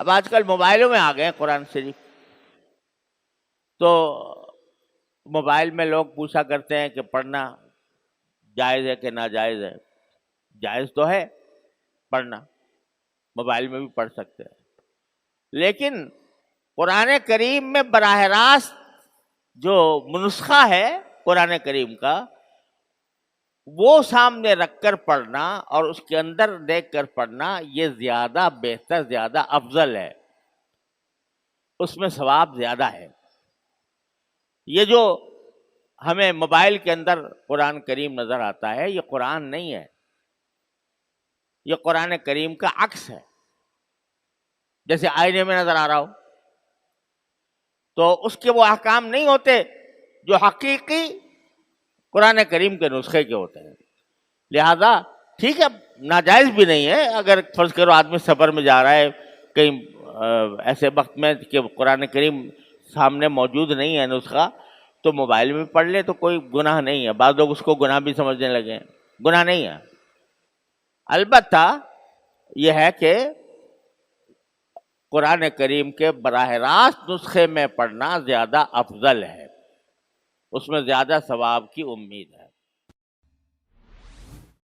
اب آج کل موبائلوں میں آ گئے ہیں قرآن شریف، تو موبائل میں لوگ پوچھا کرتے ہیں کہ پڑھنا جائز ہے کہ ناجائز ہے. جائز تو ہے پڑھنا، موبائل میں بھی پڑھ سکتے ہیں، لیکن قرآن کریم میں براہ راست جو نسخہ ہے قرآن کریم کا، وہ سامنے رکھ کر پڑھنا اور اس کے اندر دیکھ کر پڑھنا، یہ زیادہ بہتر، زیادہ افضل ہے، اس میں ثواب زیادہ ہے. یہ جو ہمیں موبائل کے اندر قرآن کریم نظر آتا ہے، یہ قرآن نہیں ہے، یہ قرآن کریم کا عکس ہے. جیسے آئینے میں نظر آ رہا ہو، تو اس کے وہ احکام نہیں ہوتے جو حقیقی قرآن کریم کے نسخے کے ہوتے ہیں. لہذا ٹھیک ہے، ناجائز بھی نہیں ہے. اگر فرض کرو آدمی سفر میں جا رہا ہے کہیں ایسے وقت میں کہ قرآن کریم سامنے موجود نہیں ہے نسخہ، تو موبائل میں پڑھ لے تو کوئی گناہ نہیں ہے. بعض لوگ اس کو گناہ بھی سمجھنے لگے ہیں، گناہ نہیں ہے. البتہ یہ ہے کہ قرآن کریم کے براہ راست نسخے میں پڑھنا زیادہ افضل ہے، اس میں زیادہ ثواب کی امید ہے.